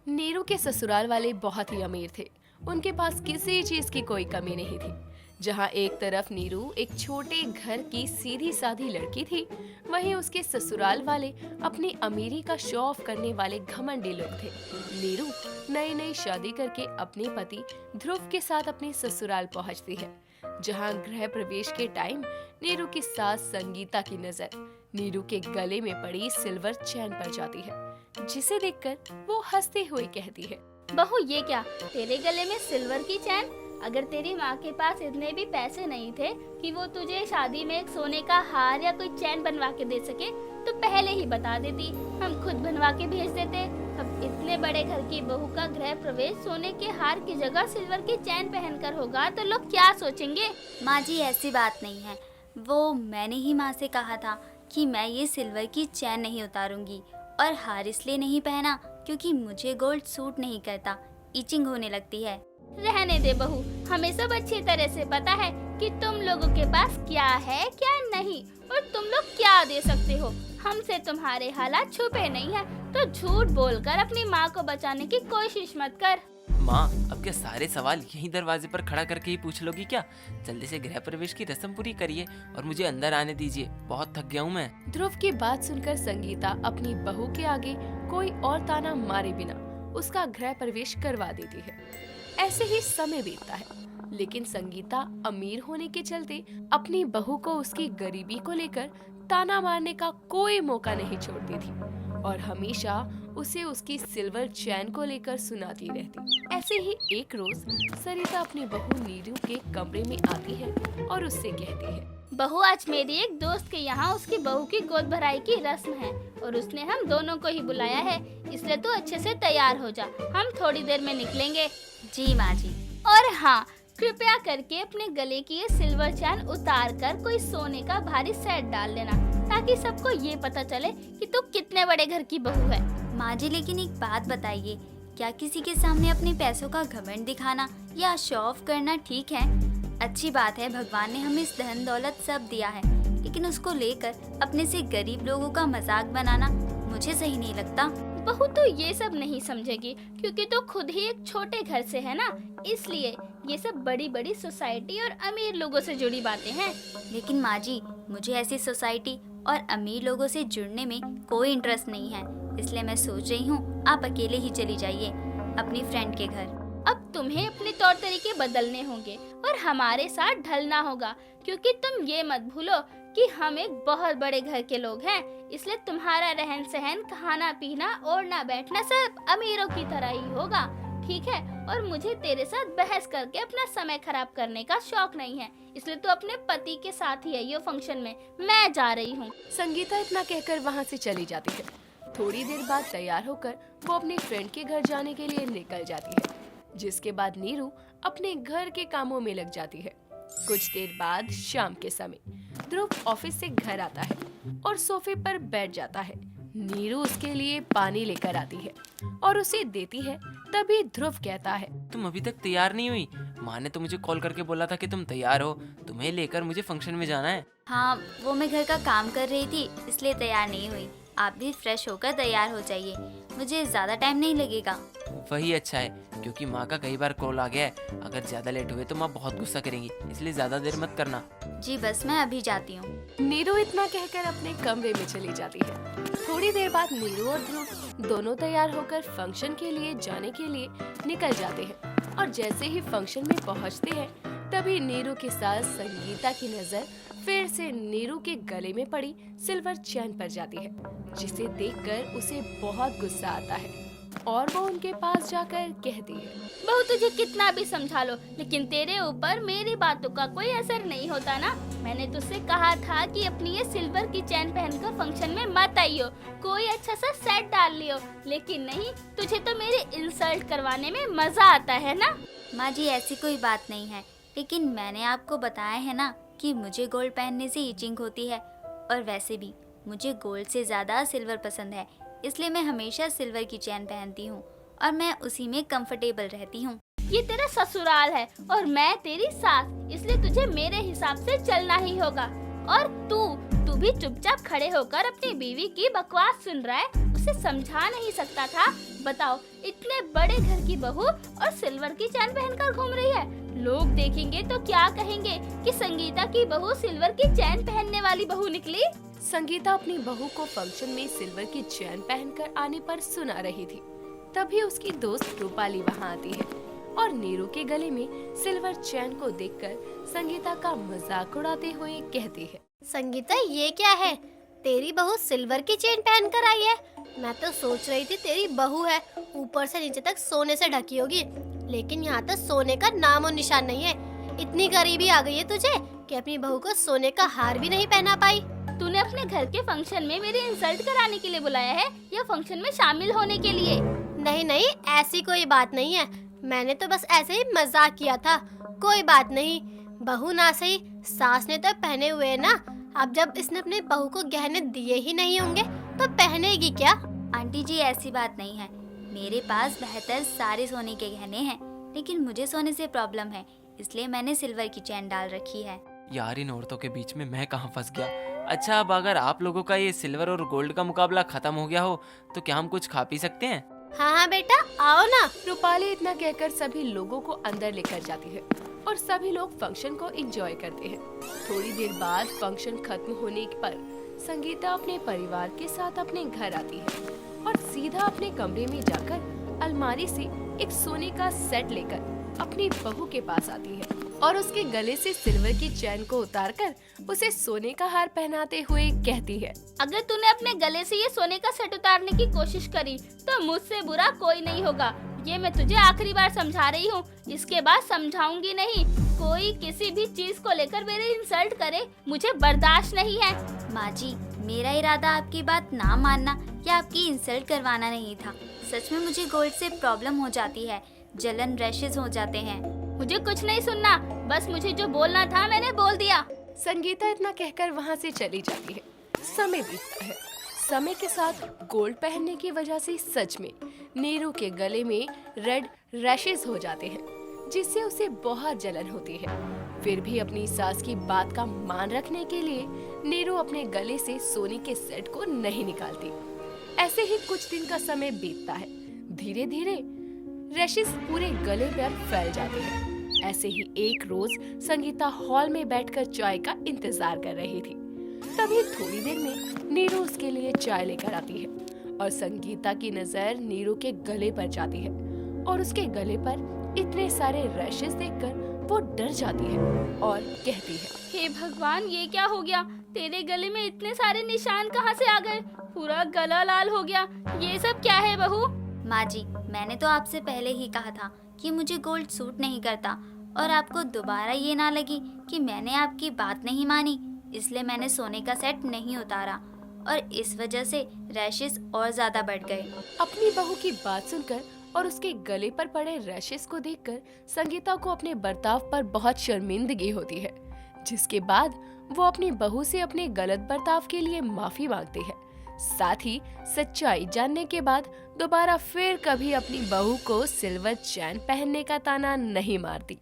नीरू के ससुराल वाले बहुत ही अमीर थे। उनके पास किसी चीज की कोई कमी नहीं थी। जहाँ एक तरफ नीरू एक छोटे घर की सीधी साधी लड़की थी, वहीं उसके ससुराल वाले अपनी अमीरी का शो ऑफ करने वाले घमंडी लोग थे। नीरू नई नई शादी करके अपने पति ध्रुव के साथ अपने ससुराल पहुंचती है, जहां गृह प्रवेश के टाइम नीरू की सास संगीता की नजर नीरू के गले में पड़ी सिल्वर चैन पर जाती है, जिसे देखकर वो हंसती हुई कहती है, बहू ये क्या, तेरे गले में सिल्वर की चैन? अगर तेरी माँ के पास इतने भी पैसे नहीं थे कि वो तुझे शादी में एक सोने का हार या कोई चैन बनवा के दे सके तो पहले ही बता देती, हम खुद बनवा के भेज देते। अब इतने बड़े घर की बहू का गृह प्रवेश सोने के हार की जगह सिल्वर की चैन पहनकर होगा तो लोग क्या सोचेंगे? माँ जी ऐसी बात नहीं है, वो मैंने ही माँ से कहा था कि मैं ये सिल्वर की चैन नहीं उतारूंगी, और हार इसलिए नहीं पहना क्योंकि मुझे गोल्ड सूट नहीं करता, इचिंग होने लगती है। रहने दे बहू, हमें सब अच्छी तरह से पता है कि तुम लोगों के पास क्या है क्या नहीं और तुम लोग क्या दे सकते हो। हमसे तुम्हारे हालात छुपे नहीं है, तो झूठ बोलकर अपनी माँ को बचाने की कोशिश मत कर। माँ, अब क्या सारे सवाल यहीं दरवाजे पर खड़ा करके ही पूछ लोगी क्या? जल्दी से गृह प्रवेश की रस्म पूरी करिए और मुझे अंदर आने दीजिए, बहुत थक गया हूँ मैं। ध्रुव की बात सुनकर संगीता अपनी बहू के आगे कोई और ताना मारे बिना उसका गृह प्रवेश करवा देती है। ऐसे ही समय बीतता है, लेकिन संगीता अमीर होने के चलते अपनी बहू को उसकी गरीबी को लेकर ताना मारने का कोई मौका नहीं छोड़ती थी और हमेशा उसे उसकी सिल्वर चैन को लेकर सुनाती रहती। ऐसे ही एक रोज सरिता अपनी बहू नीरू के कमरे में आती है और उससे कहती है, बहू आज मेरी एक दोस्त के यहाँ उसकी बहू की गोद भराई की रस्म है और उसने हम दोनों को ही बुलाया है, इसलिए तू अच्छे से तैयार हो जा, हम थोड़ी देर में निकलेंगे। जी माँ जी। और हाँ, कृपया करके अपने गले की ये सिल्वर चैन उतार कर कोई सोने का भारी सेट डाल लेना, ताकि सबको ये पता चले कि तू कितने बड़े घर की बहू है। माँ जी लेकिन एक बात बताइए, क्या किसी के सामने अपने पैसों का घमंड दिखाना या शो ऑफ करना ठीक है? अच्छी बात है, भगवान ने हमें इस धन दौलत सब दिया है, लेकिन उसको लेकर अपने से गरीब लोगों का मजाक बनाना मुझे सही नहीं लगता। बहू तो ये सब नहीं समझेगी क्योंकि तो खुद ही एक छोटे घर से है ना, इसलिए ये सब बड़ी बड़ी सोसाइटी और अमीर लोगों से जुड़ी बातें हैं। लेकिन माँ जी, मुझे ऐसी सोसाइटी और अमीर लोगों से जुड़ने में कोई इंटरेस्ट नहीं है, इसलिए मैं सोच रही हूँ आप अकेले ही चली जाइए अपनी फ्रेंड के घर। अब तुम्हें अपने तौर तरीके बदलने होंगे और हमारे साथ ढलना होगा, क्योंकि तुम ये मत भूलो कि हम एक बहुत बड़े घर के लोग हैं, इसलिए तुम्हारा रहन सहन, खाना पीना, ओढ़ना बैठना सब अमीरों की तरह ही होगा, ठीक है? और मुझे तेरे साथ बहस करके अपना समय खराब करने का शौक नहीं है, इसलिए तू अपने पति के साथ ही है ये फंक्शन में, मैं जा रही हूँ। संगीता इतना कहकर वहाँ से चली जाती है। थोड़ी देर बाद तैयार होकर वो अपने फ्रेंड के घर जाने के लिए निकल जाती है, जिसके बाद नीरू अपने घर के कामों में लग जाती है। कुछ देर बाद शाम के समय ध्रुव ऑफिस से घर आता है और सोफे पर बैठ जाता है। नीरू उसके लिए पानी लेकर आती है और उसे देती है। तभी ध्रुव कहता है, तुम अभी तक तैयार नहीं हुई? माँ ने तो मुझे कॉल करके बोला था कि तुम तैयार हो, तुम्हें लेकर मुझे फंक्शन में जाना है। हाँ, वो मैं घर का काम कर रही थी इसलिए तैयार नहीं हुई। आप भी फ्रेश होकर तैयार हो जाइए, मुझे ज्यादा टाइम नहीं लगेगा। वही अच्छा है, क्योंकि माँ का कई बार कॉल आ गया है, अगर ज्यादा लेट हुए तो माँ बहुत गुस्सा करेंगी, इसलिए ज्यादा देर मत करना। जी बस मैं अभी जाती हूँ। नीरू इतना कहकर अपने कमरे में चली जाती है। थोड़ी देर बाद नीरू और ध्रुव दोनों तैयार होकर फंक्शन के लिए जाने के लिए निकल जाते हैं और जैसे ही फंक्शन में पहुंचते हैं, तभी नीरू की सास संगीता की नजर फिर से नीरू के गले में पड़ी सिल्वर चैन पर जाती है, जिसे देखकर उसे बहुत गुस्सा आता है और वो उनके पास जाकर कहती है, बहू तुझे कितना भी समझा लो, लेकिन तेरे ऊपर मेरी बातों का कोई असर नहीं होता ना। मैंने तुझसे कहा था कि अपनी ये सिल्वर की चैन पहनकर फंक्शन में मत आइयो, कोई अच्छा सा सेट डाल लियो, लेकिन नहीं, तुझे तो मेरे इंसल्ट करवाने में मजा आता है ना। माँ जी ऐसी कोई बात नहीं है, लेकिन मैंने आपको बताया है ना कि मुझे गोल्ड पहनने से इचिंग होती है, और वैसे भी मुझे गोल्ड से ज्यादा सिल्वर पसंद है, इसलिए मैं हमेशा सिल्वर की चैन पहनती हूँ और मैं उसी में कंफर्टेबल रहती हूँ। ये तेरा ससुराल है और मैं तेरी सास, इसलिए तुझे मेरे हिसाब से चलना ही होगा। और तू भी चुपचाप खड़े होकर अपनी बीवी की बकवास सुन रहा है, उसे समझा नहीं सकता था? बताओ, इतने बड़े घर की बहू और सिल्वर की चैन पहनकर घूम रही है। लोग देखेंगे तो क्या कहेंगे कि संगीता की बहू सिल्वर की चैन पहनने वाली बहू निकली। संगीता अपनी बहू को फंक्शन में सिल्वर की चैन पहनकर आने पर सुना रही थी। तभी उसकी दोस्त रूपाली वहाँ आती है और नीरू के गले में सिल्वर चैन को देखकर संगीता का मजाक उड़ाते हुए कहती है, संगीता, ये क्या है? तेरी बहू सिल्वर की चेन पहन कर आई है। मैं तो सोच रही थी तेरी बहू है, ऊपर से नीचे तक सोने से ढकी होगी, लेकिन यहाँ तो सोने का नाम और निशान नहीं है। इतनी गरीबी आ गई है तुझे कि अपनी बहू को सोने का हार भी नहीं पहना पाई। तूने अपने घर के फंक्शन में मेरी इंसल्ट कराने के लिए बुलाया है या फंक्शन में शामिल होने के लिए? नहीं नहीं, ऐसी कोई बात नहीं है। मैंने तो बस ऐसे ही मजाक किया था। कोई बात नहीं, बहू ना सही, सास ने तो पहने हुए है ना। अब जब इसने अपने बहू को गहने दिए ही नहीं होंगे तो पहनेगी क्या? आंटी जी, ऐसी बात नहीं है। मेरे पास बेहतर सारे सोने के गहने हैं, लेकिन मुझे सोने से प्रॉब्लम है, इसलिए मैंने सिल्वर की चैन डाल रखी है। यार, इन औरतों के बीच में मैं कहाँ फंस गया। अच्छा, अब अगर आप लोगों का ये सिल्वर और गोल्ड का मुकाबला खत्म हो गया हो तो क्या हम कुछ खा पी सकते हैं? हाँ हाँ बेटा, आओ ना। रूपाली इतना कहकर सभी लोगों को अंदर लेकर जाती है और सभी लोग फंक्शन को एंजॉय करते हैं। थोड़ी देर बाद फंक्शन खत्म होने पर संगीता अपने परिवार के साथ अपने घर आती है और सीधा अपने कमरे में जाकर अलमारी से एक सोने का सेट लेकर अपनी बहू के पास आती है और उसके गले से सिल्वर की चैन को उतारकर उसे सोने का हार पहनाते हुए कहती है, अगर तूने अपने गले से ये सोने का सेट उतारने की कोशिश करी तो मुझसे बुरा कोई नहीं होगा। ये मैं तुझे आखिरी बार समझा रही हूँ, इसके बाद समझाऊंगी नहीं। कोई किसी भी चीज को लेकर मेरी इंसल्ट करे, मुझे बर्दाश्त नहीं है। माँ जी, मेरा इरादा आपकी बात ना मानना या आपकी इंसल्ट करवाना नहीं था। सच में मुझे गोल्ड से प्रॉब्लम हो जाती है, जलन, रैशेस हो जाते हैं। मुझे कुछ नहीं सुनना, बस मुझे जो बोलना था मैंने बोल दिया। संगीता इतना कहकर वहाँ से चली जाती है। समय बीतता है। समय के साथ गोल्ड पहनने की वजह से सच में नीरू के गले में रेड रैशेस हो जाते हैं, जिससे उसे बहुत जलन होती है। फिर भी अपनी सास की बात का मान रखने के लिए नीरू अपने गले से सोने के सेट को नहीं निकालती। ऐसे ही कुछ दिन का समय बीतता है। धीरे धीरे रैशेस पूरे गले पर फैल जाते हैं। ऐसे ही एक रोज संगीता हॉल में बैठकर चाय का इंतजार कर रही थी। तभी थोड़ी देर में नीरू उसके लिए चाय लेकर आती है और संगीता की नजर नीरू के गले पर जाती है और उसके गले पर इतने सारे रैशेस देखकर वो डर जाती है और कहती है, हे भगवान, ये क्या हो गया? तेरे गले में इतने सारे निशान कहाँ से आ गए? पूरा गला लाल हो गया। ये सब क्या है बहू? माँ जी, मैंने तो आपसे पहले ही कहा था कि मुझे गोल्ड सूट नहीं करता, और आपको दोबारा ये ना लगी कि मैंने आपकी बात नहीं मानी, इसलिए मैंने सोने का सेट नहीं उतारा और इस वजह से रैशेस और ज्यादा बढ़ गए। अपनी बहू की बात सुनकर और उसके गले पर पड़े रैशेस को देखकर संगीता को अपने बर्ताव पर बहुत शर्मिंदगी होती है, जिसके बाद वो अपनी बहू से अपने गलत बर्ताव के लिए माफी मांगती है। साथ ही सच्चाई जानने के बाद दोबारा फिर कभी अपनी बहू को सिल्वर चैन पहनने का ताना नहीं मारती।